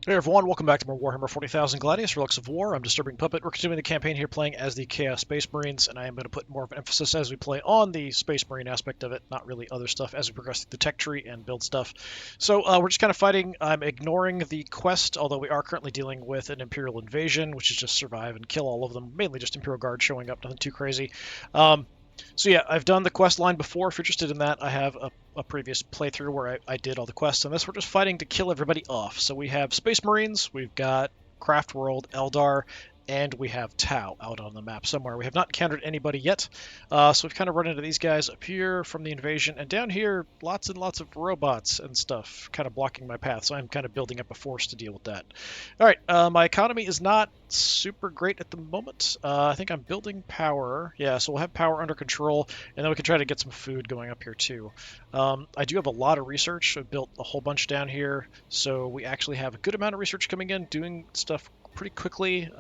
Hey everyone, welcome back to more Warhammer 40,000 Gladius, Relics of War. I'm DisturbingPuppet. We're continuing the campaign here playing as the Chaos Space Marines, and I am going to put more of an emphasis as we play on the Space Marine aspect of it, not really other stuff as we progress through the tech tree and build stuff. So we're just kind of fighting. I'm ignoring the quest, although we are currently dealing with an Imperial invasion, which is just survive and kill all of them, mainly just Imperial guards showing up, nothing too crazy. Um, so yeah, I've done the quest line before. If you're interested in that, I have a previous playthrough where I did all the quests. And this, we're just fighting to kill everybody off. So we have Space Marines, we've got Craft World, Eldar, and we have Tau out on the map somewhere. We have not encountered anybody yet, so we've kind of run into these guys up here from the invasion, and down here, lots and lots of robots and stuff kind of blocking my path, so I'm kind of building up a force to deal with that. All right, my economy is not super great at the moment. I think I'm building power. Yeah, so we'll have power under control, and then we can try to get some food going up here too. I do have a lot of research. I've built a whole bunch down here, so we actually have a good amount of research coming in, doing stuff pretty quickly.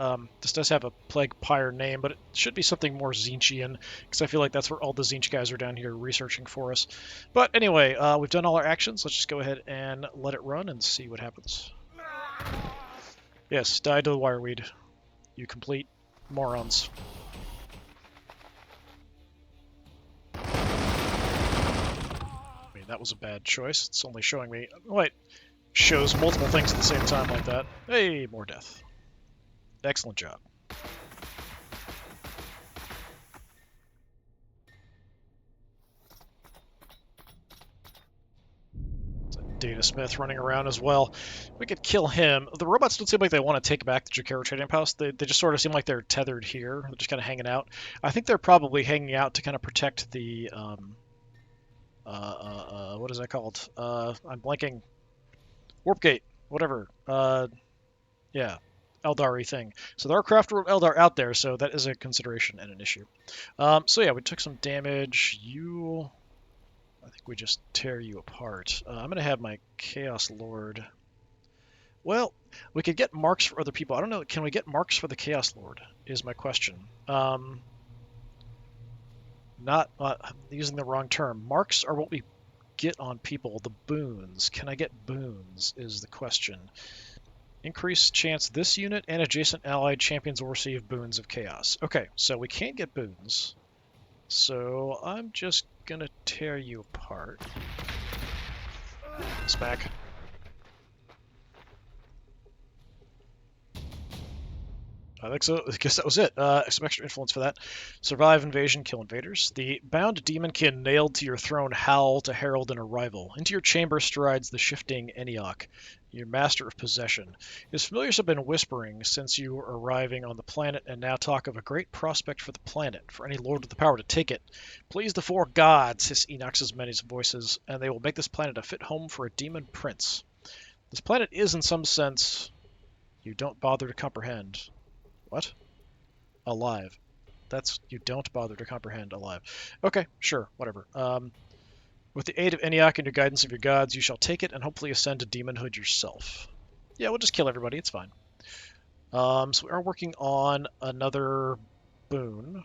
This does have a Plague Pyre name, but it should be something more Zinchian, because I feel like that's where all the Zinch guys are down here researching for us. But anyway, we've done all our actions. Let's just go ahead and let it run and see what happens. Yes, die to the wireweed, you complete morons. I mean, that was a bad choice. It's only showing me... Wait, shows multiple things at the same time like that. Hey, more death. Excellent job. Data Smith running around as well. We could kill him. The robots don't seem like they want to take back the Jakaro Trading Post. They just sort of seem like they're tethered here. They're just kind of hanging out. I think they're probably hanging out to kind of protect the... what is that called? I'm blanking. Warp Gate. Whatever. Yeah. Eldari thing. So there are Craft World Eldar out there, so that is a consideration and an issue. So yeah, we took some damage. I think we just tear you apart. I'm going to have my Chaos Lord... Well, we could get marks for other people. I don't know. Can we get marks for the Chaos Lord is my question. Not using the wrong term. Marks are what we get on people. The boons. Can I get boons is the question. Increase chance this unit and adjacent allied champions will receive boons of chaos. Okay, so we can't get boons. So I'm just gonna tear you apart. Smack. I think so. I guess that was it. Some extra influence for that. Survive invasion, kill invaders. The bound demonkin nailed to your throne howl to herald an arrival. Into your chamber strides the shifting Eniok, your master of possession. His familiars have been whispering since you were arriving on the planet, and now talk of a great prospect for the planet, for any lord with the power to take it. Please the four gods, hiss Enoch's many voices, and they will make this planet a fit home for a demon prince. This planet is, in some sense, you don't bother to comprehend. What? Alive. That's... you don't bother to comprehend alive. Okay, sure, whatever. With the aid of Eniac and your guidance of your gods, you shall take it and hopefully ascend to demonhood yourself. Yeah, we'll just kill everybody, it's fine. So we are working on another boon.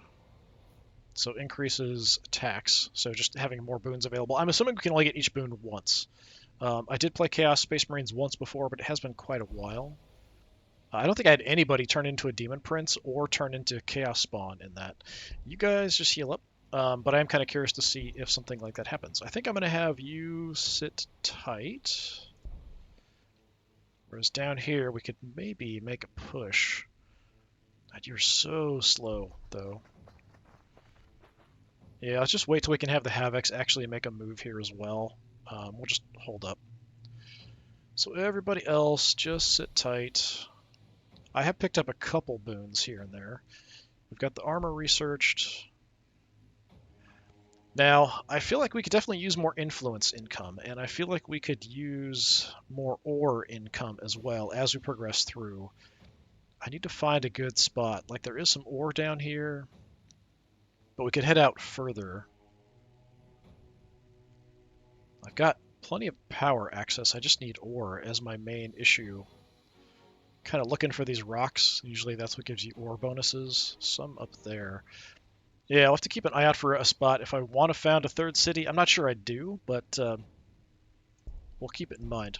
So increases attacks, so just having more boons available. I'm assuming we can only get each boon once. I did play Chaos Space Marines once before, but it has been quite a while. I don't think I had anybody turn into a Demon Prince or turn into Chaos Spawn in that. You guys just heal up, but I am kind of curious to see if something like that happens. I think I'm going to have you sit tight. Whereas down here, we could maybe make a push. God, you're so slow, though. Yeah, let's just wait till we can have the Havocs actually make a move here as well. We'll just hold up. So everybody else, just sit tight. I have picked up a couple boons here and there. We've got the armor researched. Now, I feel like we could definitely use more influence income, and I feel like we could use more ore income as well as we progress through. I need to find a good spot. Like, there is some ore down here, but we could head out further. I've got plenty of power access. I just need ore as my main issue. Kind of looking for these rocks. Usually that's what gives you ore bonuses. Some up there. Yeah, I'll have to keep an eye out for a spot. If I want to found a third city, I'm not sure I do, but we'll keep it in mind.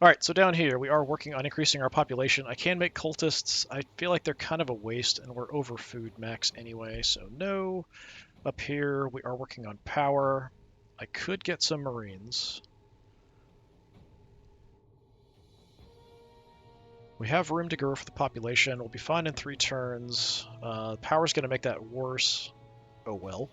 Alright, so down here, we are working on increasing our population. I can make cultists. I feel like they're kind of a waste, and we're over food max anyway, so no. Up here, we are working on power. I could get some marines. We have room to grow for the population. We'll be fine in 3 turns. Power's going to make that worse. Oh well.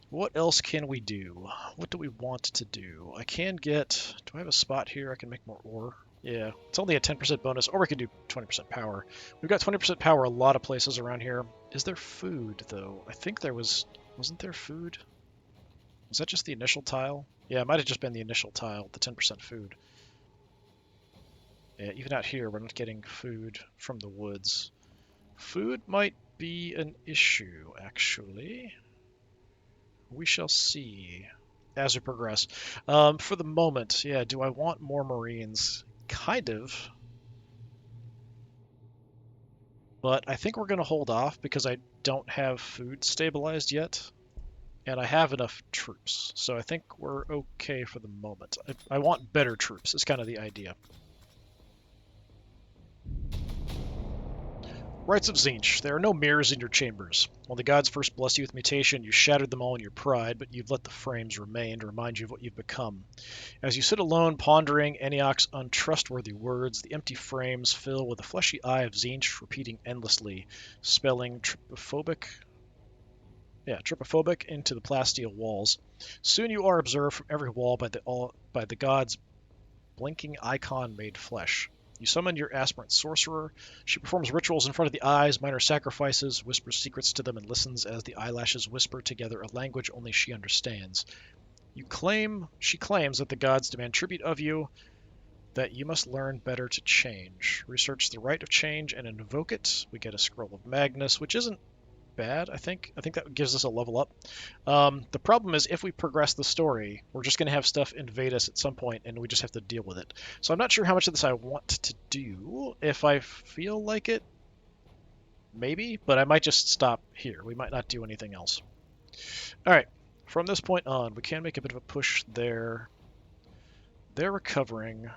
What else can we do? What do we want to do? I can get... Do I have a spot here I can make more ore? Yeah, it's only a 10% bonus, or we could do 20% power. We've got 20% power a lot of places around here. Is there food, though? I think there was... Wasn't there food? Was that just the initial tile? Yeah, it might have just been the initial tile, the 10% food. Yeah, even out here, we're not getting food from the woods. Food might be an issue, actually. We shall see as we progress. For the moment, yeah, do I want more Marines? Kind of. But I think we're going to hold off because I don't have food stabilized yet. And I have enough troops. So I think we're okay for the moment. I want better troops, is kind of the idea. Rites of Tzeentch. There are no mirrors in your chambers. When the gods first blessed you with mutation, you shattered them all in your pride, but you've let the frames remain to remind you of what you've become. As you sit alone pondering Enioc's untrustworthy words, the empty frames fill with the fleshy eye of Tzeentch repeating endlessly, spelling trypophobic into the plasteel walls. Soon you are observed from every wall by the gods' blinking icon made flesh. You summon your aspirant sorcerer. She performs rituals in front of the eyes, minor sacrifices, whispers secrets to them, and listens as the eyelashes whisper together a language only she understands. She claims that the gods demand tribute of you, that you must learn better to change. Research the rite of change and invoke it. We get a scroll of Magnus, which isn't bad, I think. I think that gives us a level up. The problem is if we progress the story, we're just going to have stuff invade us at some point, and we just have to deal with it. So I'm not sure how much of this I want to do. If I feel like it, maybe, but I might just stop here. We might not do anything else. All right, from this point on, we can make a bit of a push there. They're recovering.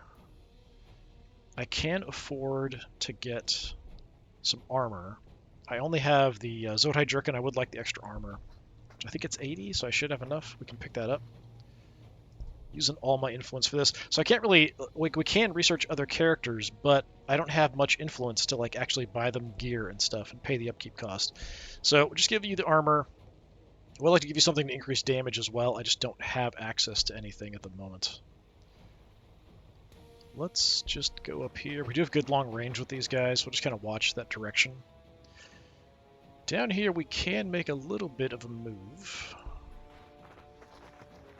I can afford to get some armor. I only have the Zotai Jerkin. I would like the extra armor. I think it's 80, so I should have enough. We can pick that up. Using all my influence for this. So I can't really... we can research other characters, but I don't have much influence to like actually buy them gear and stuff and pay the upkeep cost. So we'll just give you the armor. I would like to give you something to increase damage as well. I just don't have access to anything at the moment. Let's just go up here. We do have good long range with these guys. We'll just kind of watch that direction. Down here, we can make a little bit of a move.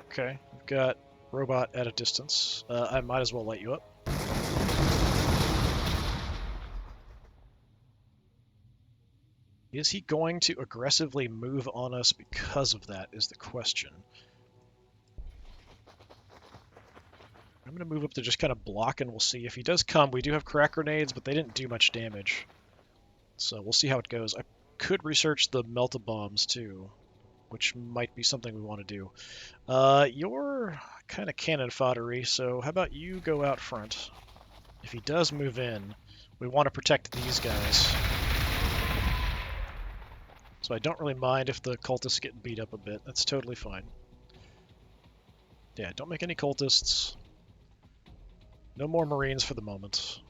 Okay, we've got robot at a distance. I might as well light you up. Is he going to aggressively move on us because of that, is the question. I'm going to move up to just kind of block, and we'll see. If he does come, we do have crack grenades, but they didn't do much damage. So we'll see how it goes. I could research the melt-a-bombs too, which might be something we want to do. You're kind of cannon foddery, so how about you go out front? If he does move in, we want to protect these guys. So I don't really mind if the cultists get beat up a bit. That's totally fine. Yeah, don't make any cultists. No more Marines for the moment.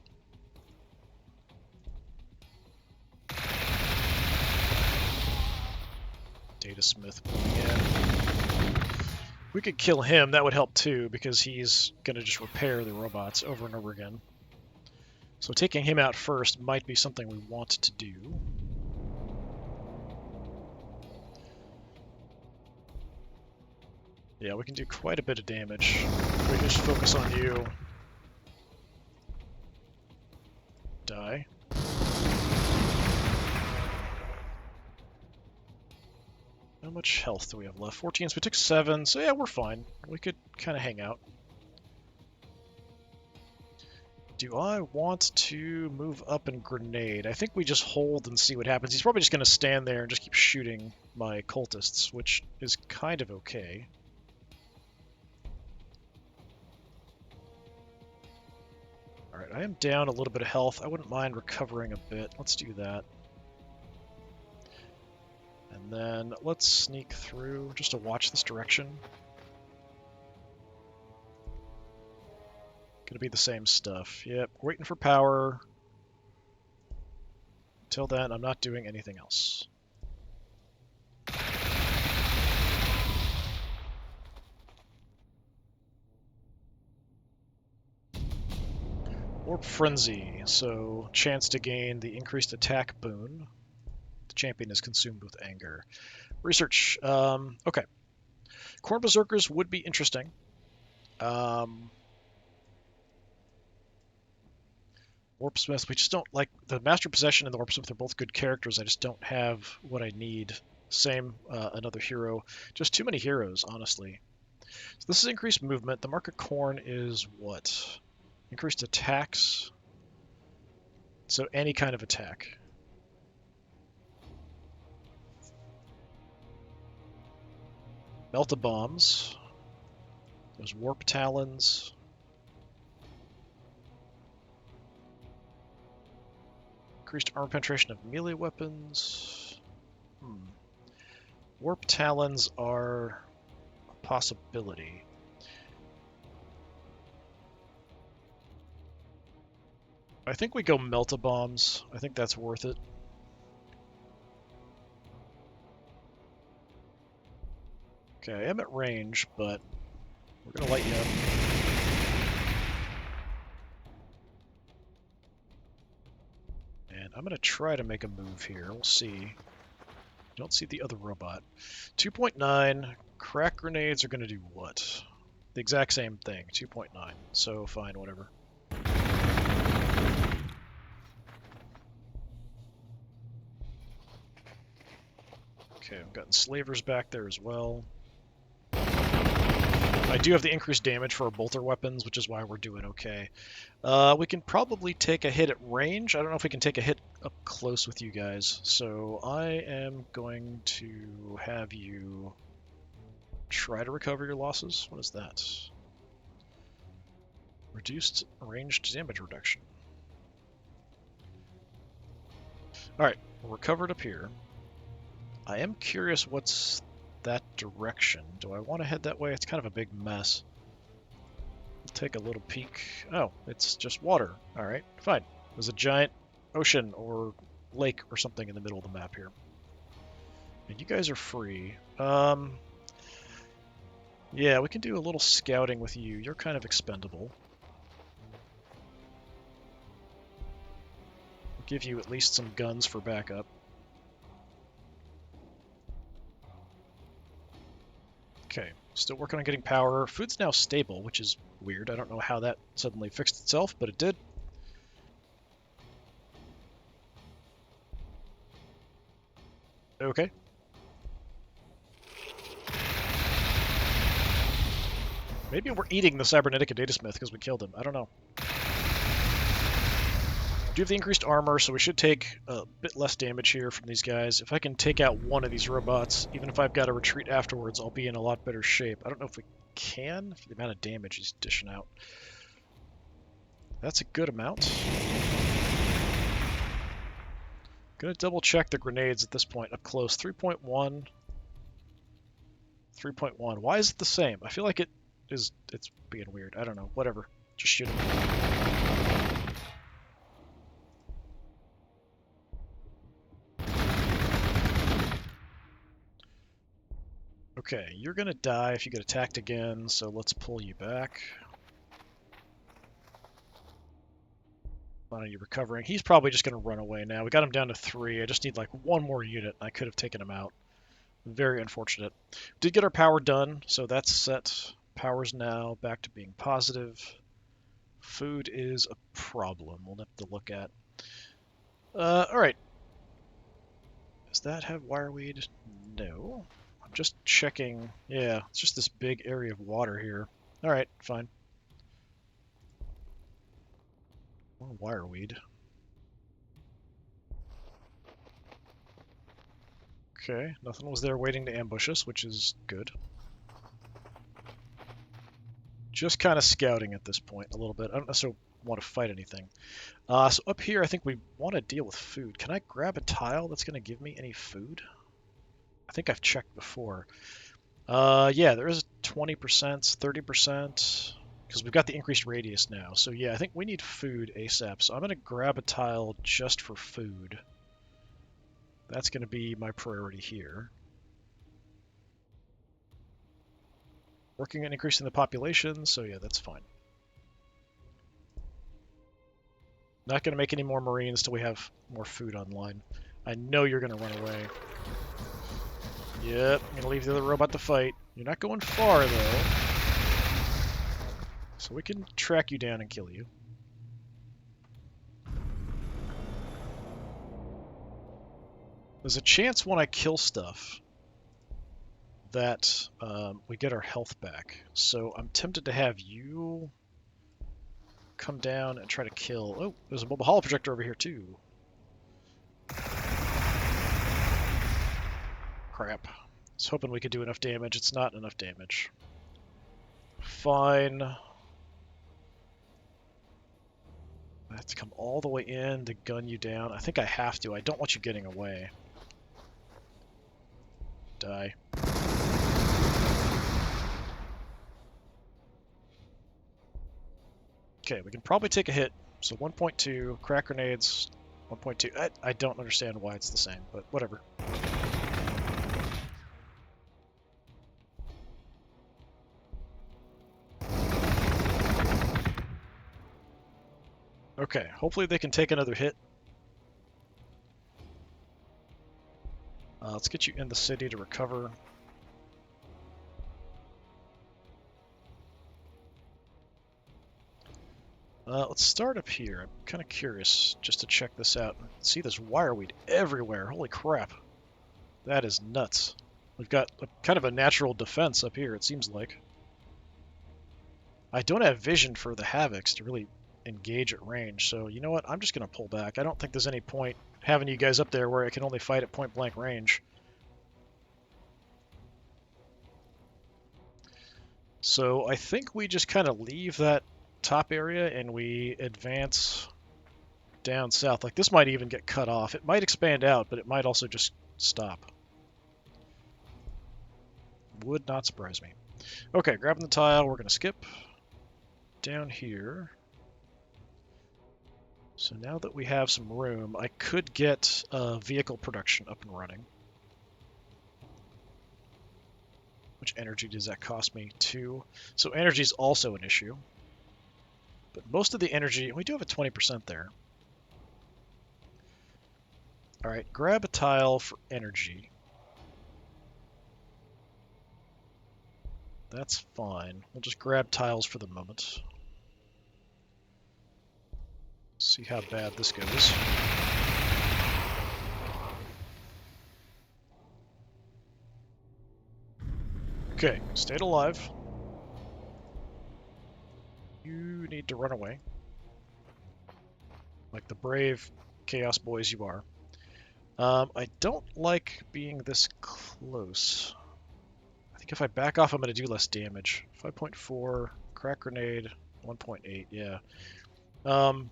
Data Smith. Yeah. We could kill him, that would help too, because he's going to just repair the robots over and over again. So taking him out first might be something we want to do. Yeah, we can do quite a bit of damage. We can just focus on you. Die. How much health do we have left? 14, so we took 7, so yeah, we're fine. We could kind of hang out. Do I want to move up and grenade? I think we just hold and see what happens. He's probably just going to stand there and just keep shooting my cultists, which is kind of okay. Alright, I am down a little bit of health. I wouldn't mind recovering a bit. Let's do that. And then let's sneak through just to watch this direction. Gonna be the same stuff. Yep, waiting for power. Until then, I'm not doing anything else. Warp Frenzy, so chance to gain the increased attack boon. The champion is consumed with anger. Research. Okay. Corn Berserkers would be interesting. Warpsmith, we just don't like the Master Possession and the Warpsmith are both good characters. I just don't have what I need. Same, another hero. Just too many heroes, honestly. So this is increased movement. The Mark of Corn is what? Increased attacks. So any kind of attack. Melt-a-Bombs. There's Warp Talons. Increased armor penetration of melee weapons. Warp Talons are a possibility. I think we go Melt-a-Bombs. I think that's worth it. Okay, I am at range, but we're going to light you up. And I'm going to try to make a move here. We'll see. Don't see the other robot. 2.9. Crack grenades are going to do what? The exact same thing. 2.9. So fine, whatever. Okay, I've gotten slavers back there as well. I do have the increased damage for our bolter weapons, which is why we're doing okay. We can probably take a hit at range. I don't know if we can take a hit up close with you guys. So I am going to have you try to recover your losses. What is that? Reduced ranged damage reduction. Alright, we're recovered up here. I am curious what's that direction. Do I want to head that way? It's kind of a big mess. We'll take a little peek. Oh, it's just water. Alright, fine. There's a giant ocean or lake or something in the middle of the map here. And you guys are free. Yeah, we can do a little scouting with you. You're kind of expendable. We'll give you at least some guns for backup. Okay, still working on getting power. Food's now stable, which is weird. I don't know how that suddenly fixed itself, but it did. Okay. Maybe we're eating the Cybernetica Datasmith because we killed him. I don't know. We do have the increased armor, so we should take a bit less damage here from these guys. If I can take out one of these robots, even if I've got to retreat afterwards, I'll be in a lot better shape. I don't know if we can, for the amount of damage he's dishing out. That's a good amount. Gonna double check the grenades at this point, up close. 3.1. 3.1. Why is it the same? I feel like it's being weird. I don't know. Whatever. Just shoot him. Okay, you're gonna die if you get attacked again, so let's pull you back. Are you recovering? He's probably just gonna run away now. We got him down to 3. I just need like one more unit. I could have taken him out. Very unfortunate. Did get our power done, so that's set. Power's now back to being positive. Food is a problem. We'll have to look at. Alright. Does that have wireweed? No. I'm just checking. Yeah, it's just this big area of water here. Alright, fine. More wireweed. Okay, nothing was there waiting to ambush us, which is good. Just kind of scouting at this point a little bit. I don't necessarily want to fight anything. So up here, I think we want to deal with food. Can I grab a tile that's going to give me any food? I think I've checked before. Yeah, there is 20%, 30%, because we've got the increased radius now. So yeah, I think we need food ASAP. So I'm going to grab a tile just for food. That's going to be my priority here. Working on increasing the population, so yeah, that's fine. Not going to make any more Marines till we have more food online. I know you're going to run away. Yep, I'm going to leave the other robot to fight. You're not going far, though. So we can track you down and kill you. There's a chance when I kill stuff that we get our health back. So I'm tempted to have you come down and try to kill... Oh, there's a mobile hollow projector over here, too. Crap. I was hoping we could do enough damage. It's not enough damage. Fine. I have to come all the way in to gun you down. I think I have to. I don't want you getting away. Die. Okay, we can probably take a hit. So 1.2, crack grenades, 1.2. I don't understand why it's the same, but whatever. Okay, hopefully they can take another hit. Let's get you in the city to recover. Let's start up here. I'm kind of curious just to check this out. See, there's wireweed everywhere. Holy crap. That is nuts. We've got kind of a natural defense up here, it seems like. I don't have vision for the Havocs to really engage at range, so you know what? I'm just going to pull back. I don't think there's any point having you guys up there where I can only fight at point-blank range. So I think we just kind of leave that top area and we advance down south. Like, this might even get cut off. It might expand out, but it might also just stop. Would not surprise me. Okay, grabbing the tile, we're going to skip down here. So now that we have some room, I could get vehicle production up and running. Which energy does that cost me? 2. So energy is also an issue. But most of the energy, we do have a 20% there. Alright, grab a tile for energy. That's fine. We'll just grab tiles for the moment. See how bad this goes. Okay, stayed alive. You need to run away. Like the brave Chaos Boys you are. I don't like being this close. I think if I back off, I'm going to do less damage. 5.4, crack grenade, 1.8, yeah. I'm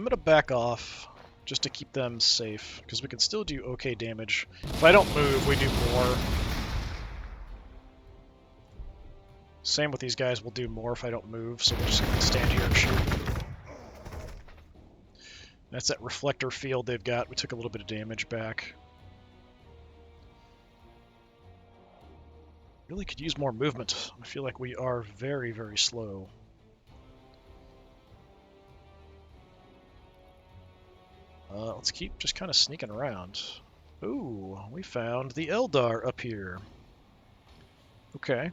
going to back off just to keep them safe, because we can still do okay damage. If I don't move, we do more. Same with these guys, we'll do more if I don't move, so we're just going to stand here and shoot. That's that reflector field they've got. We took a little bit of damage back. Really could use more movement. I feel like we are very, very slow. Let's keep just kind of sneaking around. Ooh, we found the Eldar up here. Okay.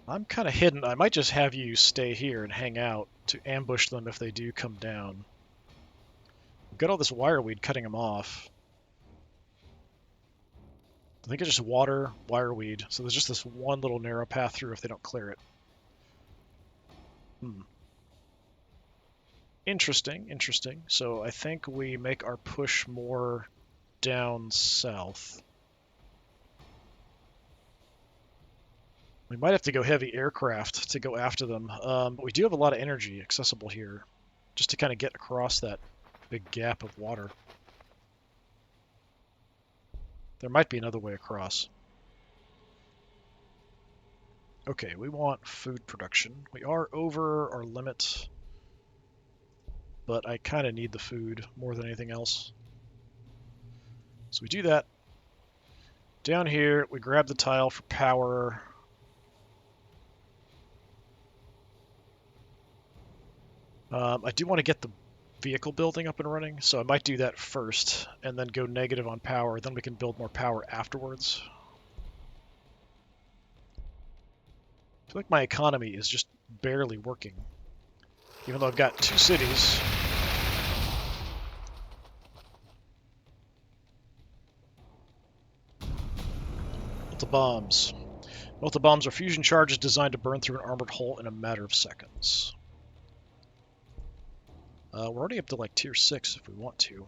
I'm kind of hidden. I might just have you stay here and hang out to ambush them if they do come down. We've got all this wireweed cutting them off. I think it's just water, wireweed. So there's just this one little narrow path through if they don't clear it. Interesting, interesting. So I think we make our push more down south. We might have to go heavy aircraft to go after them, but we do have a lot of energy accessible here, just to kind of get across that big gap of water. There might be another way across. Okay, we want food production. We are over our limit, but I kind of need the food more than anything else. So we do that. Down here, we grab the tile for power. I do want to get the vehicle building up and running, so I might do that first, and then go negative on power. Then we can build more power afterwards. I feel like my economy is just barely working, even though I've got 2 cities. Multi-bombs. Multi-bombs are fusion charges designed to burn through an armored hull in a matter of seconds. We're already up to like tier 6 if we want to.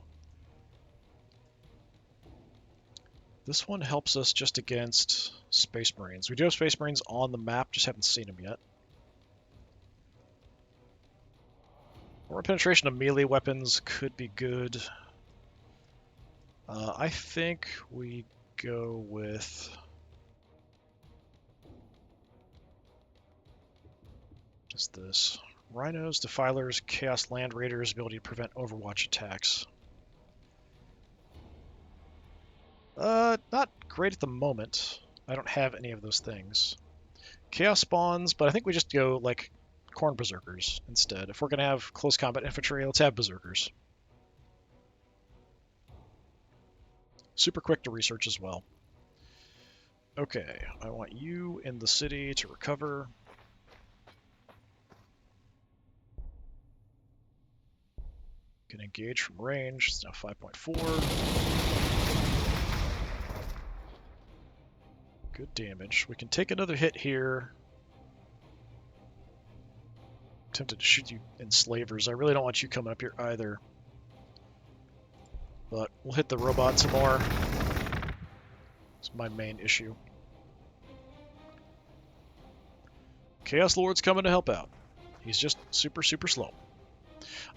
This one helps us just against Space Marines. We do have Space Marines on the map, just haven't seen them yet. More penetration of melee weapons could be good. I think we go with... what is this? Rhinos, Defilers, Chaos Land Raiders, ability to prevent Overwatch attacks. Not great at the moment. I don't have any of those things. Chaos Spawns, but I think we just go, like, Corn Berserkers instead. If we're going to have close combat infantry, let's have Berserkers. Super quick to research as well. Okay, I want you in the city to recover. Can engage from range. It's now 5.4. Good damage. We can take another hit here. I'm tempted to shoot you enslavers. I really don't want you coming up here either. But we'll hit the robot some more. It's my main issue. Chaos Lord's coming to help out. He's just super, super slow.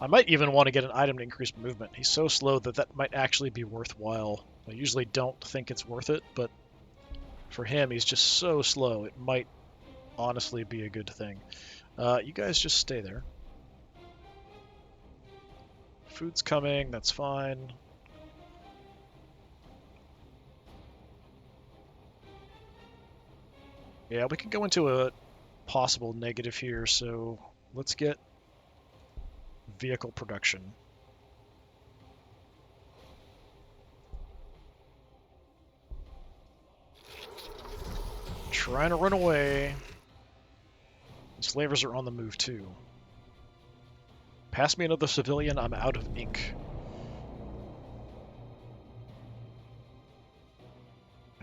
I might even want to get an item to increase movement. He's so slow that that might actually be worthwhile. I usually don't think it's worth it, but for him, he's just so slow, it might honestly be a good thing. You guys just stay there. Food's coming, that's fine. Yeah, we can go into a possible negative here, so let's get vehicle production. Trying to run away. Enslavers are on the move too. Pass me another civilian, I'm out of ink.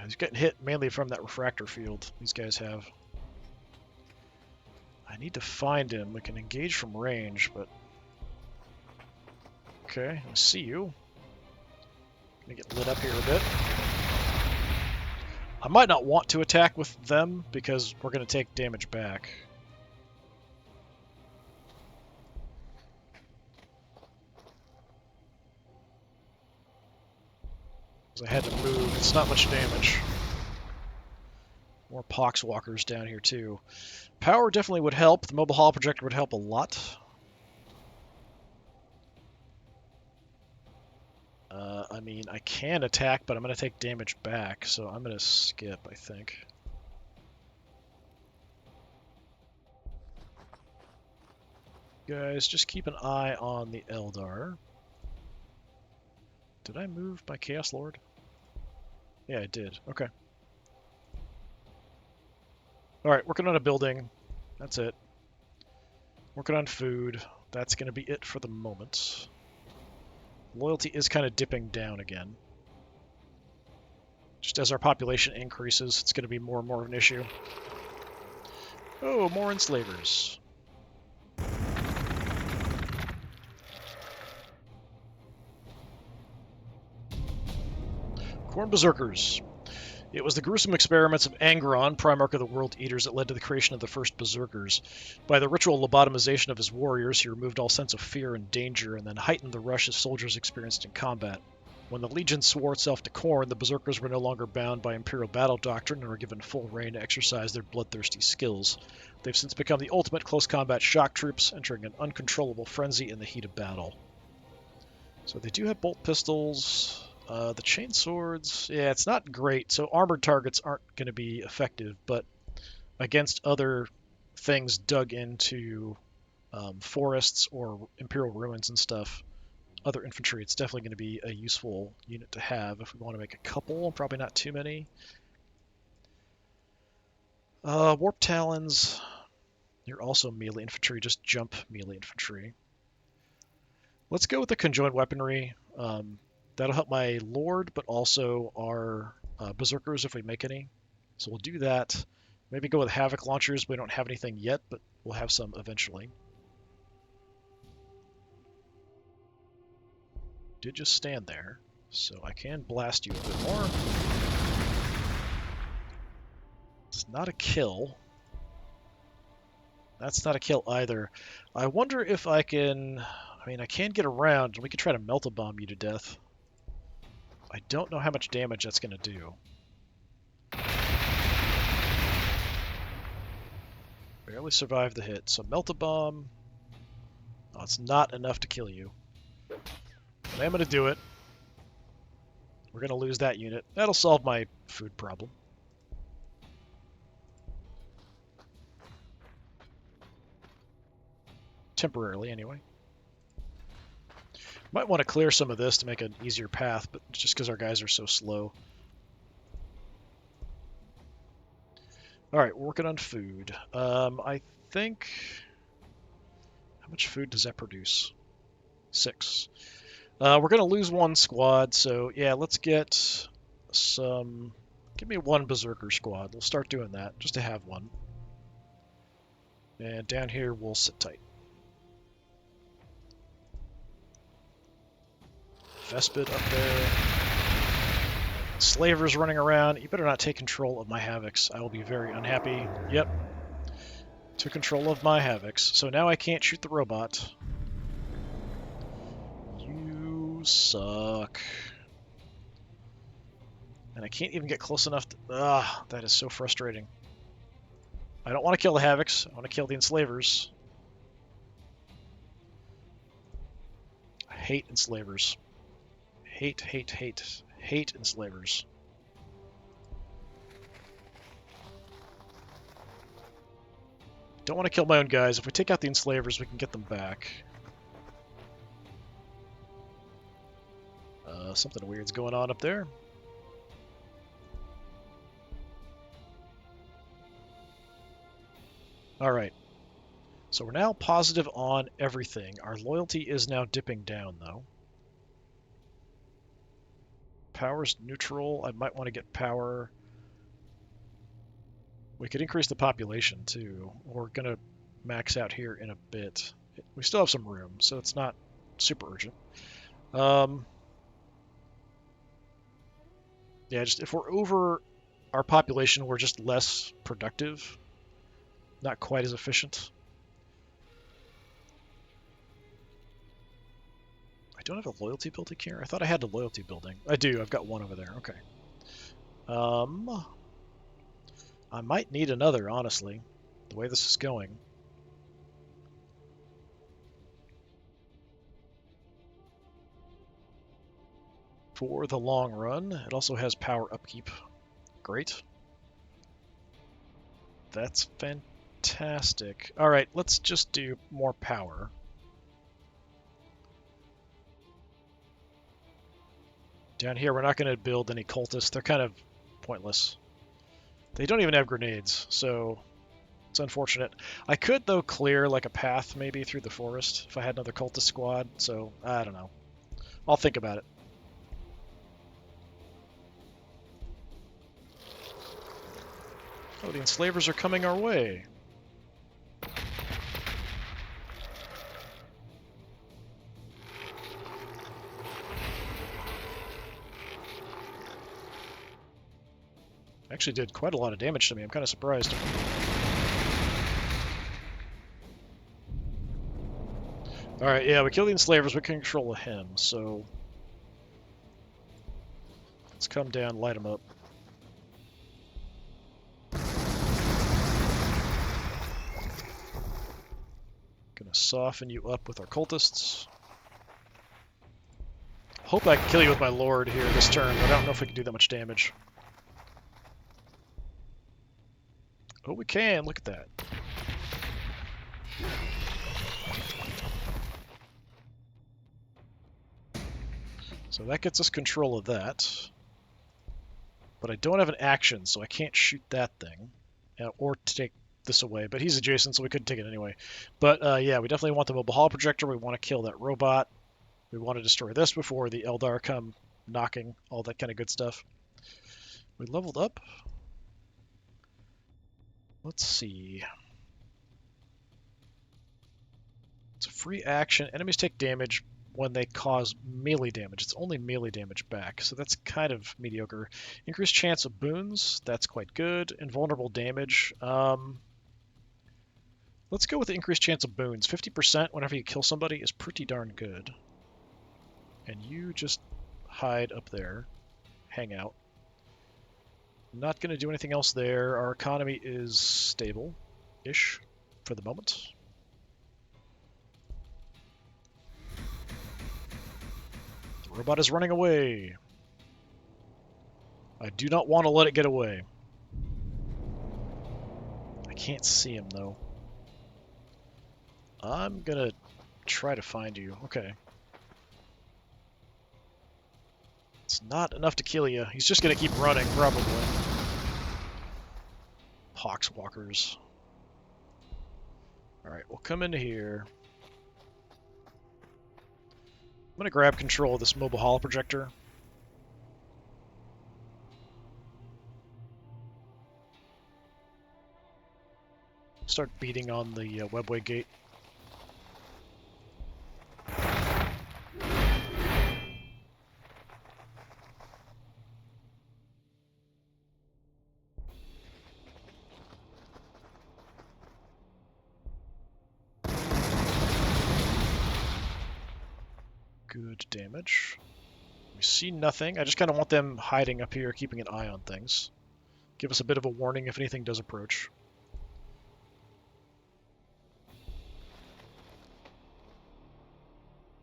He's getting hit mainly from that refractor field these guys have. I need to find him. We can engage from range, but... okay, I see you. Gonna get lit up here a bit. I might not want to attack with them because we're going to take damage back. Because I had to move. It's not much damage. More poxwalkers down here too. Power definitely would help. The mobile hull projector would help a lot. I mean, I can attack, but I'm going to take damage back, so I'm going to skip, I think. Guys, just keep an eye on the Eldar. Did I move my Chaos Lord? Yeah, I did. Okay. Alright, working on a building. That's it. Working on food. That's going to be it for the moment. Loyalty is kind of dipping down again. Just as our population increases, it's going to be more and more of an issue. Oh, more enslavers. Corn Berserkers. It was the gruesome experiments of Angron, Primarch of the World Eaters, that led to the creation of the first Berserkers. By the ritual lobotomization of his warriors, he removed all sense of fear and danger, and then heightened the rush his soldiers experienced in combat. When the Legion swore itself to Khorne, the Berserkers were no longer bound by Imperial battle doctrine and were given full reign to exercise their bloodthirsty skills. They've since become the ultimate close combat shock troops, entering an uncontrollable frenzy in the heat of battle. So they do have bolt pistols. The chainswords, yeah, it's not great. So armored targets aren't going to be effective, but against other things dug into forests or Imperial ruins and stuff, other infantry, it's definitely going to be a useful unit to have if we want to make a couple, probably not too many. Warp Talons, you're also melee infantry, just jump melee infantry. Let's go with the conjoined weaponry. That'll help my Lord, but also our Berserkers if we make any. So we'll do that. Maybe go with Havoc launchers. We don't have anything yet, but we'll have some eventually. Did just stand there, so I can blast you a bit more. It's not a kill. That's not a kill either. I wonder if I can... I mean, I can get around, and we could try to melt-a-bomb you to death. I don't know how much damage that's going to do. Barely survived the hit, so melt-a-bomb... Oh, it's not enough to kill you. But I'm going to do it. We're going to lose that unit. That'll solve my food problem. Temporarily, anyway. Might want to clear some of this to make an easier path, but just because our guys are so slow. Alright, we're working on food. I think... How much food does that produce? 6. We're going to lose one squad, so yeah, let's get some... Give me one Berserker squad. We'll start doing that, just to have one. And down here, we'll sit tight. Vespid up there. Slavers running around. You better not take control of my Havocs. I will be very unhappy. Yep. Took control of my Havocs. So now I can't shoot the robot. You suck. And I can't even get close enough to... Ah, that is so frustrating. I don't want to kill the Havocs. I want to kill the Enslavers. I hate Enslavers. Hate, hate, hate. Hate Enslavers. Don't want to kill my own guys. If we take out the Enslavers, we can get them back. Something weird's going on up there. Alright. So we're now positive on everything. Our loyalty is now dipping down, though. Power's neutral. I might want to get power. We could increase the population, too. We're going to max out here in a bit. We still have some room, so it's not super urgent. Yeah, just if we're over our population, we're just less productive. Not quite as efficient. I don't have a loyalty building here. I thought I had a loyalty building. I do. I've got one over there. Okay. I might need another, honestly, the way this is going. For the long run, it also has power upkeep. Great. That's fantastic. All right, let's just do more power. Down here, we're not going to build any cultists. They're kind of pointless. They don't even have grenades, so it's unfortunate. I could, though, clear like a path maybe through the forest if I had another cultist squad, so I don't know. I'll think about it. Oh, the enslavers are coming our way. actually did quite a lot of damage to me. I'm kind of surprised. Alright, yeah, we kill the enslavers, we can control him, so... Let's come down, light him up. Gonna soften you up with our cultists. Hope I can kill you with my lord here this turn, but I don't know if we can do that much damage. Oh, we can! Look at that. So that gets us control of that. But I don't have an action, so I can't shoot that thing. Or take this away, but he's adjacent, so we couldn't take it anyway. But yeah, we definitely want the mobile holo projector. We want to kill that robot. We want to destroy this before the Eldar come knocking, all that kind of good stuff. We leveled up. Let's see. It's a free action. Enemies take damage when they cause melee damage. It's only melee damage back, so that's kind of mediocre. Increased chance of boons. That's quite good. Invulnerable damage. Let's go with the increased chance of boons. 50% whenever you kill somebody is pretty darn good. And you just hide up there. Hang out. Not going to do anything else there. Our economy is stable-ish for the moment. The robot is running away. I do not want to let it get away. I can't see him, though. I'm going to try to find you. Okay. It's not enough to kill you. He's just going to keep running, probably. Poxwalkers. Alright, we'll come into here. I'm going to grab control of this mobile holo projector. Start beating on the webway gate. Good damage. We see nothing. I just kind of want them hiding up here, keeping an eye on things. Give us a bit of a warning if anything does approach.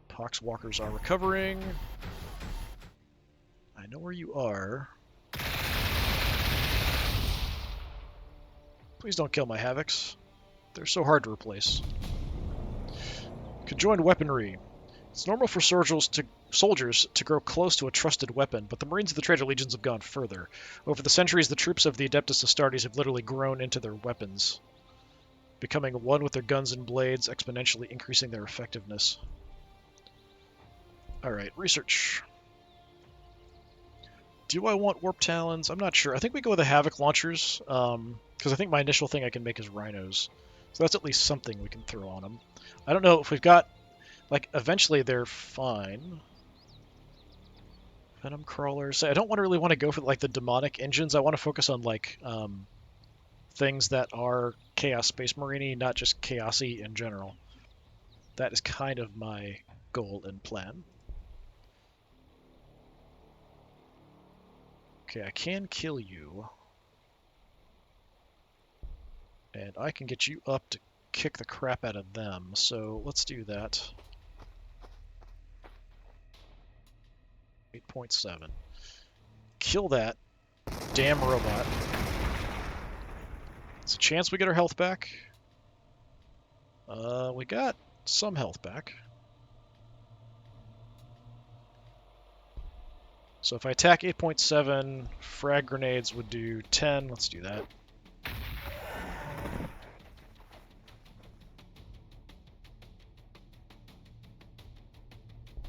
Poxwalkers are recovering. I know where you are. Please don't kill my Havocs. They're so hard to replace. Conjoined weaponry. It's normal for soldiers to grow close to a trusted weapon, but the Marines of the Traitor Legions have gone further. Over the centuries, the troops of the Adeptus Astartes have literally grown into their weapons, becoming one with their guns and blades, exponentially increasing their effectiveness. Alright, research. Do I want Warp Talons? I'm not sure. I think we go with the Havoc Launchers, because I think my initial thing I can make is Rhinos. So that's at least something we can throw on them. I don't know if we've got... Like, eventually they're fine. Venom Crawlers. I don't really want to go for, like, the demonic engines. I want to focus on, like, things that are Chaos Space Marine-y, not just Chaos-y in general. That is kind of my goal and plan. Okay, I can kill you. And I can get you up to kick the crap out of them, so let's do that. 8.7. Kill that damn robot. It's a chance we get our health back. We got some health back. So if I attack 8.7, frag grenades would do 10. Let's do that.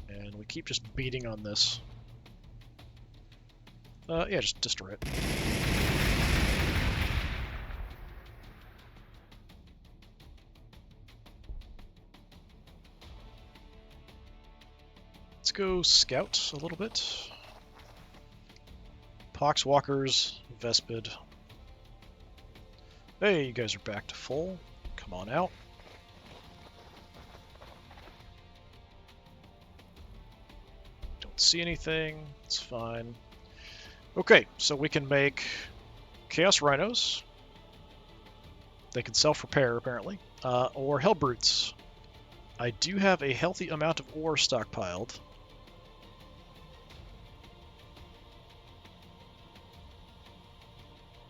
And we keep just beating on this. Yeah, just destroy it. Let's go scout a little bit. Poxwalkers, Vespid. Hey, you guys are back to full. Come on out. Don't see anything. It's fine. Okay, so we can make Chaos Rhinos. They can self-repair, apparently. Or Hellbrutes. I do have a healthy amount of ore stockpiled.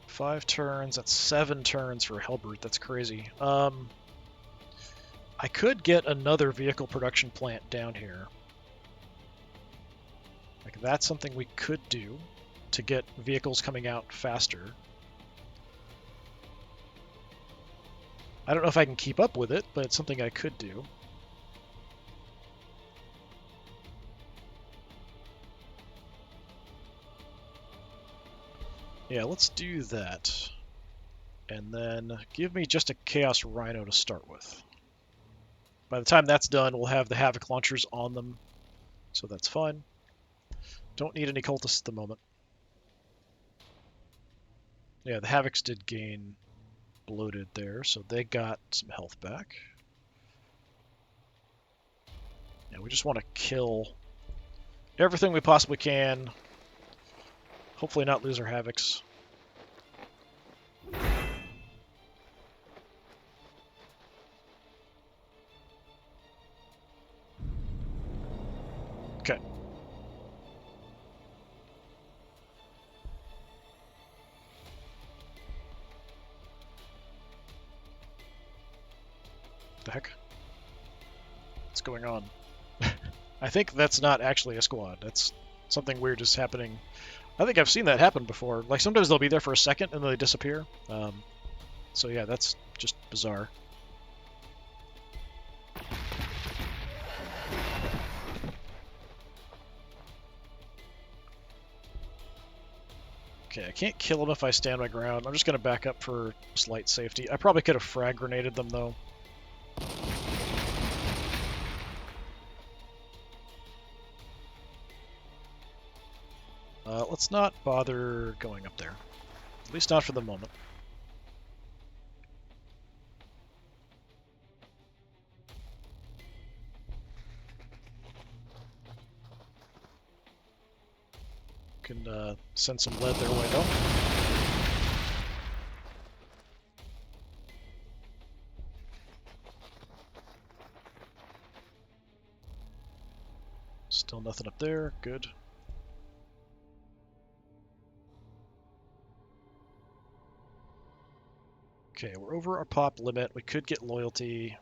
Five turns, that's 7 turns for a Hellbrute. That's crazy. I could get another vehicle production plant down here. Like, that's something we could do to get vehicles coming out faster. I don't know if I can keep up with it, but it's something I could do. Yeah, let's do that. And then give me just a Chaos Rhino to start with. By the time that's done, we'll have the Havoc launchers on them, so that's fine. Don't need any cultists at the moment. Yeah, the Havocs did gain bloated there, so they got some health back. Yeah, we just want to kill everything we possibly can. Hopefully not lose our Havocs. Okay. The heck? What's going on? I think that's not actually a squad. That's something weird is happening. I think I've seen that happen before. Like, sometimes they'll be there for a second and then they disappear. So yeah, that's just bizarre. Okay, I can't kill them if I stand my ground. I'm just going to back up for slight safety. I probably could have frag grenaded them, though. Let's not bother going up there. At least not for the moment. Can send some lead their way, though. Still nothing up there. Good. Okay, we're over our pop limit. We could get loyalty.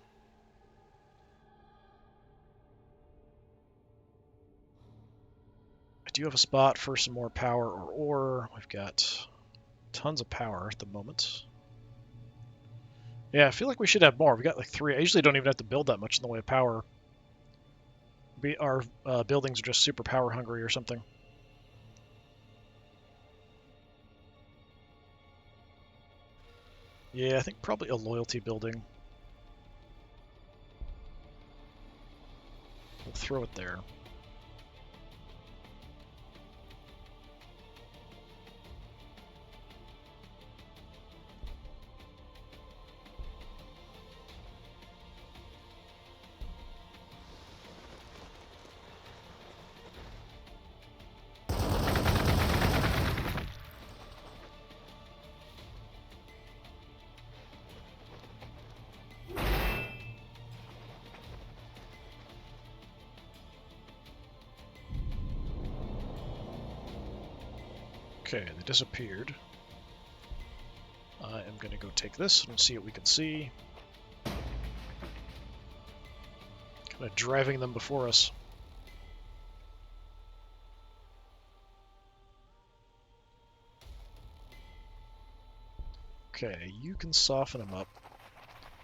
I do have a spot for some more power or ore. We've got tons of power at the moment. Yeah, I feel like we should have more. We got like 3. I usually don't even have to build that much in the way of power. Our buildings are just super power hungry or something. Yeah, I think probably a loyalty building. We'll throw it there. Okay, they disappeared. I am going to go take this and see what we can see. Kind of driving them before us. Okay, you can soften them up.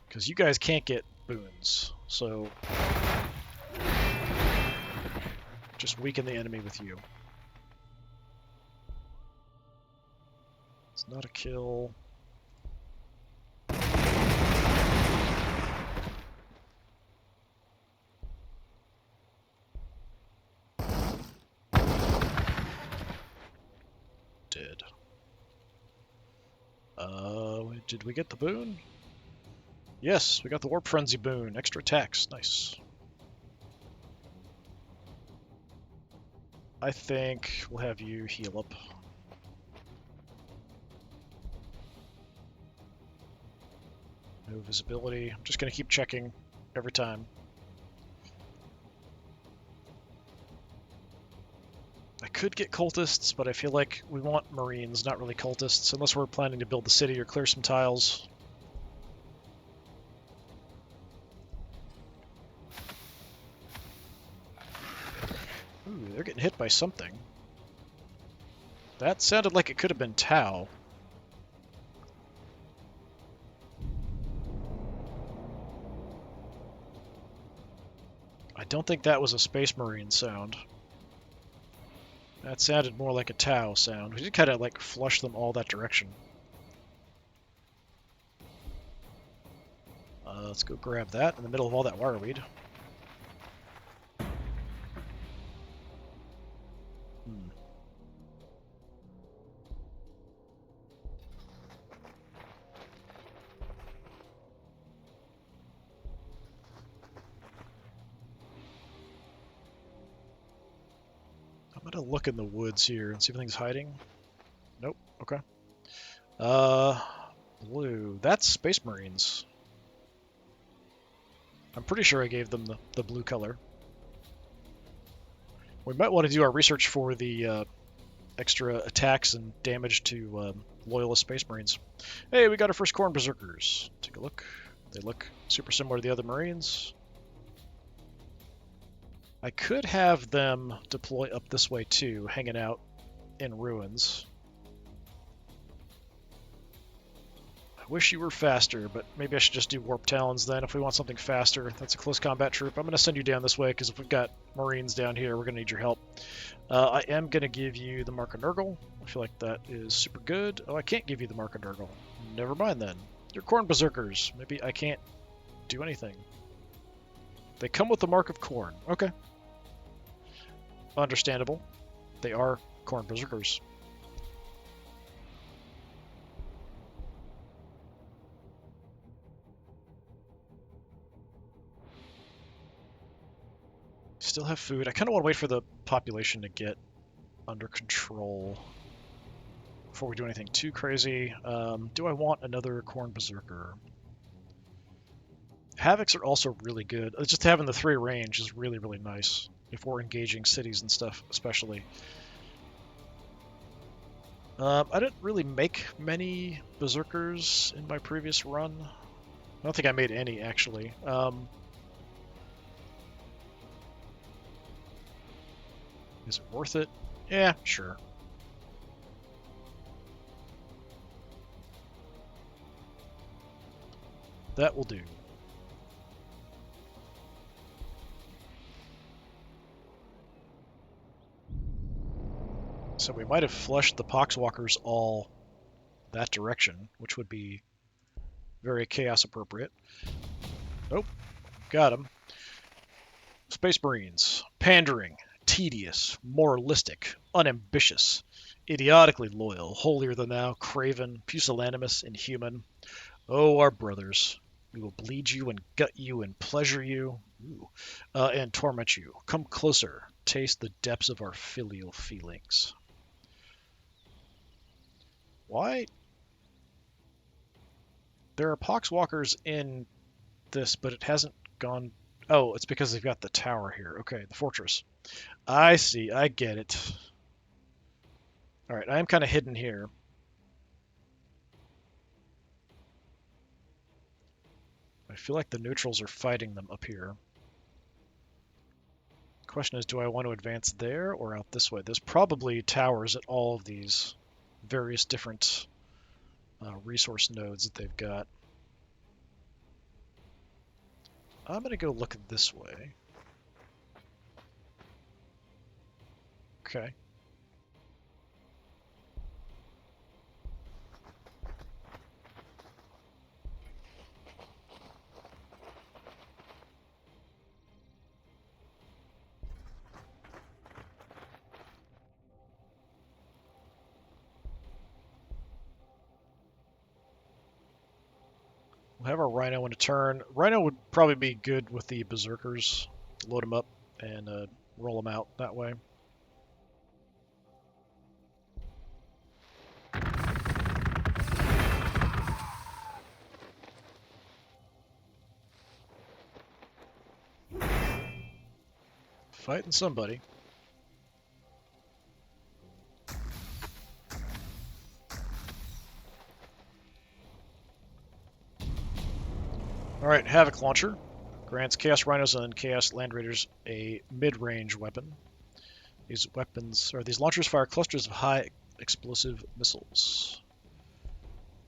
Because you guys can't get boons, so just weaken the enemy with you. It's not a kill. Dead. Did we get the boon? Yes, we got the Warp Frenzy boon. Extra attacks. Nice. I think we'll have you heal up. No visibility. I'm just going to keep checking every time. I could get cultists, but I feel like we want marines, not really cultists, unless we're planning to build the city or clear some tiles. Ooh, they're getting hit by something. That sounded like it could have been Tau. I don't think that was a Space Marine sound. That sounded more like a Tau sound. We did kind of like flush them all that direction. Let's go grab that in the middle of all that wireweed. I'm gonna look in the woods here and see if anything's hiding. Nope. Okay. Blue. That's Space Marines. I'm pretty sure I gave them the blue color. We might want to do our research for the extra attacks and damage to Loyalist Space Marines. Hey, we got our first Khorne Berserkers. Take a look. They look super similar to the other Marines. I could have them deploy up this way too, hanging out in ruins. I wish you were faster, but maybe I should just do Warp Talons then if we want something faster. That's a close combat troop. I'm going to send you down this way because if we've got Marines down here, we're going to need your help. I am going to give you the Mark of Nurgle. I feel like that is super good. Oh, I can't give you the Mark of Nurgle. Never mind then. You're Khorne Berserkers. Maybe I can't do anything. They come with the Mark of Khorne. Okay. Understandable. They are Khorne Berserkers. Still have food. I kind of want to wait for the population to get under control before we do anything too crazy. Do I want another Khorne Berserker? Havocs are also really good. Just having the 3 range is really, really nice if we're engaging cities and stuff, especially. I didn't really make many Berserkers in my previous run. I don't think I made any, actually. Is it worth it? Yeah, sure. That will do. So we might have flushed the Poxwalkers all that direction, which would be very chaos appropriate. Nope, got him. Space Marines. Pandering. Tedious. Moralistic. Unambitious. Idiotically loyal. Holier than thou. Craven. Pusillanimous. Inhuman. Oh, our brothers. We will bleed you and gut you and pleasure you. And torment you. Come closer. Taste the depths of our filial feelings. Why? There are Poxwalkers in this, but it hasn't gone... Oh, it's because they've got the tower here. Okay, the fortress. I see. I get it. Alright, I am kind of hidden here. I feel like the neutrals are fighting them up here. Question is, do I want to advance there or out this way? There's probably towers at all of these various different resource nodes that they've got. I'm going to go look this way. Okay. have our Rhino in a turn. Rhino would probably be good with the Berserkers. Load them up and roll them out that way. Fighting somebody. Alright, Havoc Launcher. Grants Chaos Rhinos and Chaos Land Raiders a mid-range weapon. These weapons, or these launchers fire clusters of high explosive missiles.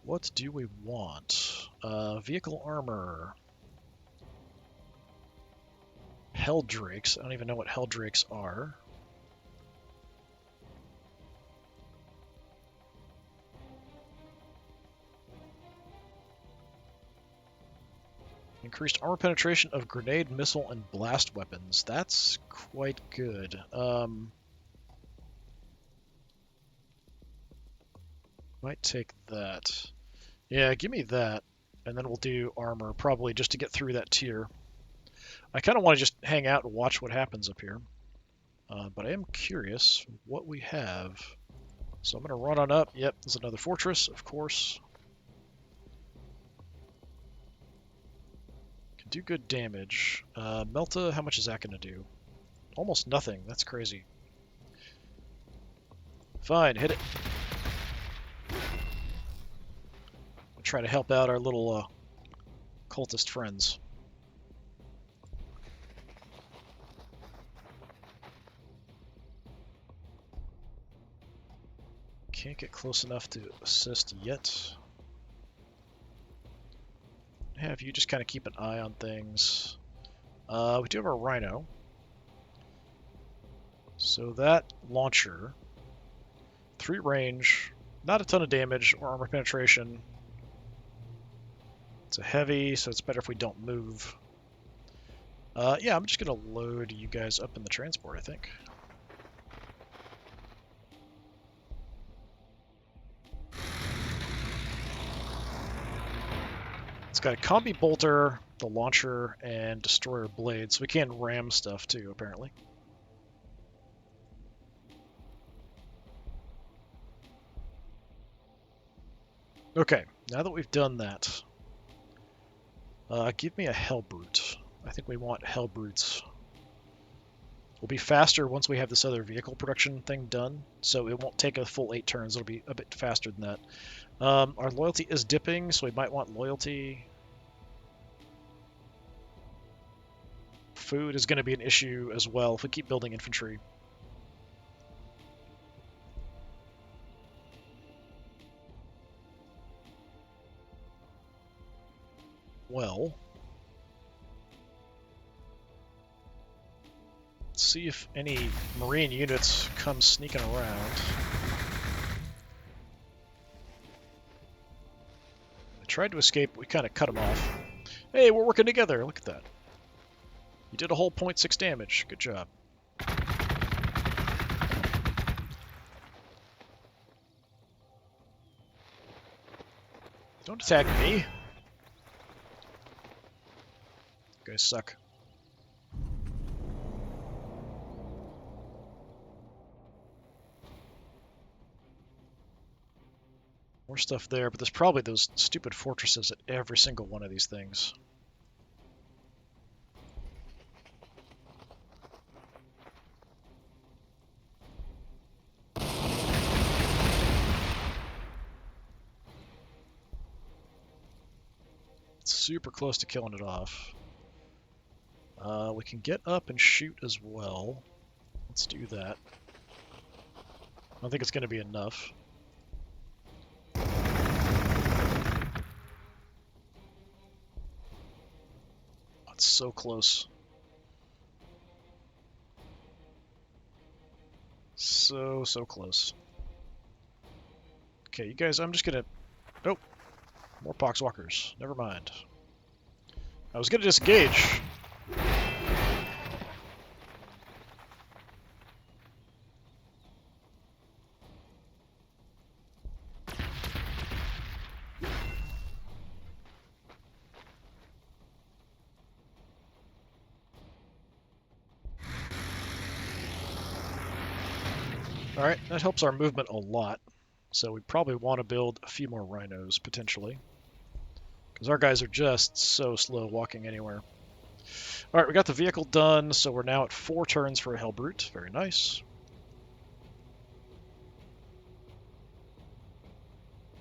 What do we want? Vehicle armor. Helldrakes. I don't even know what Helldrakes are. Increased armor penetration of grenade, missile, and blast weapons. That's quite good. Might take that. Yeah, give me that. And then we'll do armor, probably just to get through that tier. I kind of want to just hang out and watch what happens up here. But I am curious what we have. So I'm going to run on up. Yep, there's another fortress, of course. Can do good damage. Melta, how much is that going to do? Almost nothing. That's crazy. Fine, hit it. We'll try to help out our little cultist friends. Can't get close enough to assist yet. Have you just kind of keep an eye on things. We do have our Rhino. So that launcher, 3 range, not a ton of damage or armor penetration. It's a heavy, so it's better if we don't move. Yeah, I'm just going to load you guys up in the transport, I think. It's got a combi bolter, the launcher, and destroyer blade, so we can ram stuff too, apparently. Okay, now that we've done that, give me a Hellbrute. I think we want Hellbrutes. We'll be faster once we have this other vehicle production thing done, so it won't take a full 8 turns. It'll be a bit faster than that. Our loyalty is dipping, so we might want loyalty. Food is going to be an issue as well if we keep building infantry. Well, let's see if any Marine units come sneaking around. I tried to escape, but we kind of cut them off. Hey, we're working together, look at that. You did a whole 0.6 damage, good job. Don't attack me. You guys suck. More stuff there, but there's probably those stupid fortresses at every single one of these things. It's super close to killing it off. We can get up and shoot as well. Let's do that. I don't think it's going to be enough. It's so close. So close. Okay, you guys, I'm just gonna... Oh, more poxwalkers. Never mind. I was gonna disengage. Alright, that helps our movement a lot. So we probably want to build a few more rhinos, potentially. Because our guys are just so slow walking anywhere. Alright, we got the vehicle done, so we're now at 4 turns for a Hellbrute. Very nice.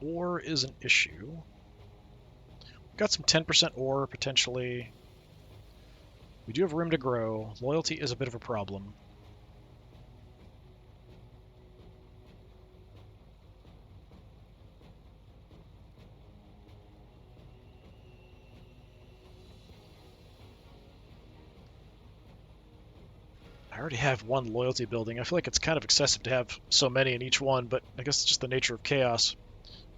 Ore is an issue. We've got some 10% ore, potentially. We do have room to grow. Loyalty is a bit of a problem. I already have 1 loyalty building. I feel like it's kind of excessive to have so many in each one, but I guess it's just the nature of chaos.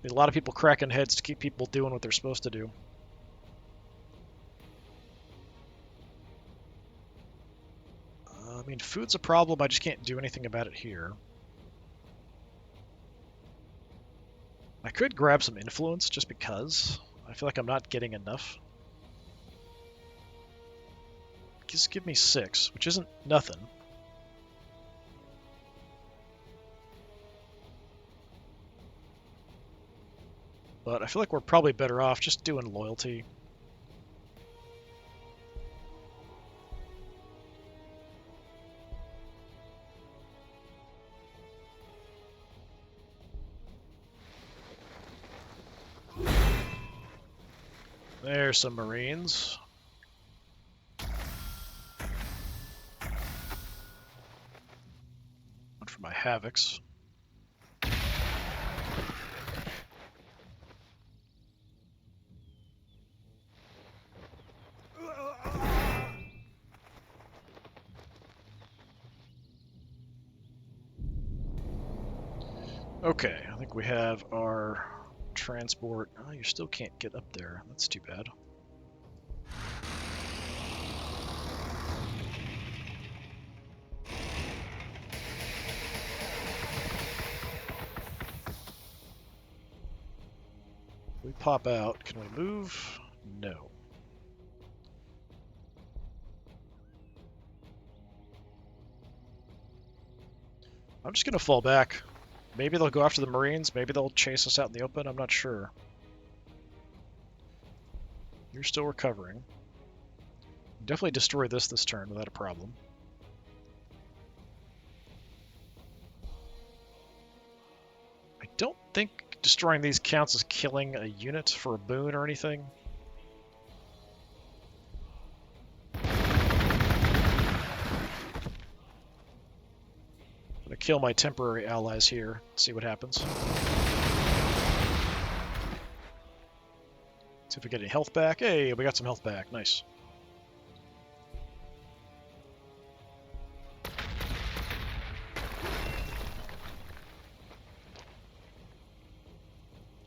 A lot of people cracking heads to keep people doing what they're supposed to do. I mean, food's a problem. I just can't do anything about it here. I could grab some influence just because. I feel like I'm not getting enough. Just give me 6, which isn't nothing. But I feel like we're probably better off just doing loyalty. There's some Marines. One for my Havocs. Okay, I think we have our transport. Oh, you still can't get up there. That's too bad. If we pop out, can we move? No. I'm just going to fall back. Maybe they'll go after the Marines. Maybe they'll chase us out in the open. I'm not sure. You're still recovering. Definitely destroy this turn without a problem. I don't think destroying these counts as killing a unit for a boon or anything. I'm gonna kill my temporary allies here, see what happens. See if we get any health back. Hey, we got some health back. Nice.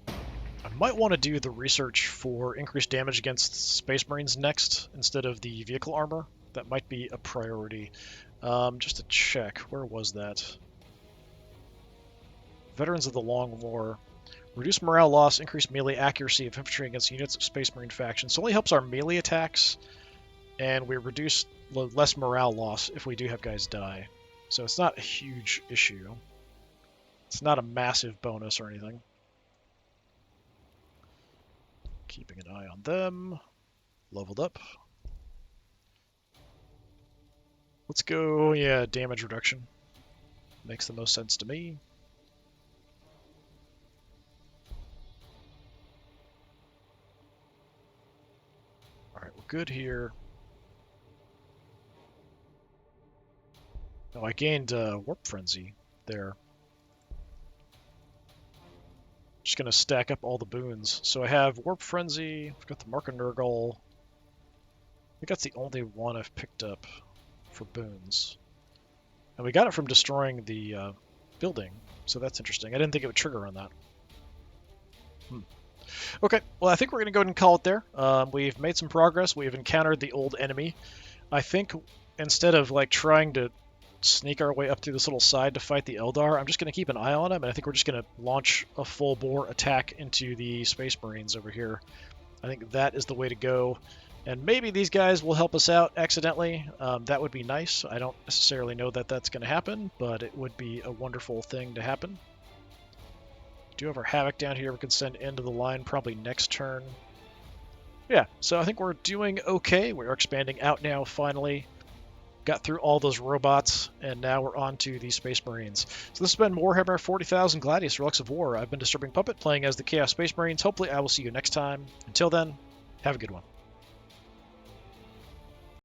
I might want to do the research for increased damage against Space Marines next instead of the vehicle armor. That might be a priority. Just to check, where was that? Veterans of the Long War. Reduce morale loss, increase melee accuracy of infantry against units of Space Marine factions. So it only helps our melee attacks, and we reduce less morale loss if we do have guys die. So it's not a huge issue. It's not a massive bonus or anything. Keeping an eye on them. Leveled up. Let's go, yeah, damage reduction. Makes the most sense to me. Alright, we're good here. Oh, I gained Warp Frenzy there. Just gonna stack up all the boons. So I have Warp Frenzy, I've got the Mark of Nurgle. I think that's the only one I've picked up for boons. And we got it from destroying the building, so that's interesting. I didn't think it would trigger on that. Okay, well I think we're going to go ahead and call it there. We've made some progress. We've encountered the old enemy. I think instead of like trying to sneak our way up through this little side to fight the Eldar, I'm just going to keep an eye on him, and I think we're just going to launch a full-bore attack into the Space Marines over here. I think that is the way to go. And maybe these guys will help us out accidentally. That would be nice. I don't necessarily know that that's going to happen, but it would be a wonderful thing to happen. Do have our Havoc down here we can send into the line probably next turn. Yeah, so I think we're doing okay. We're expanding out now, finally. Got through all those robots, and now we're on to the Space Marines. So this has been Warhammer 40,000 Gladius, Relics of War. I've been Disturbing Puppet, playing as the Chaos Space Marines. Hopefully I will see you next time. Until then, have a good one.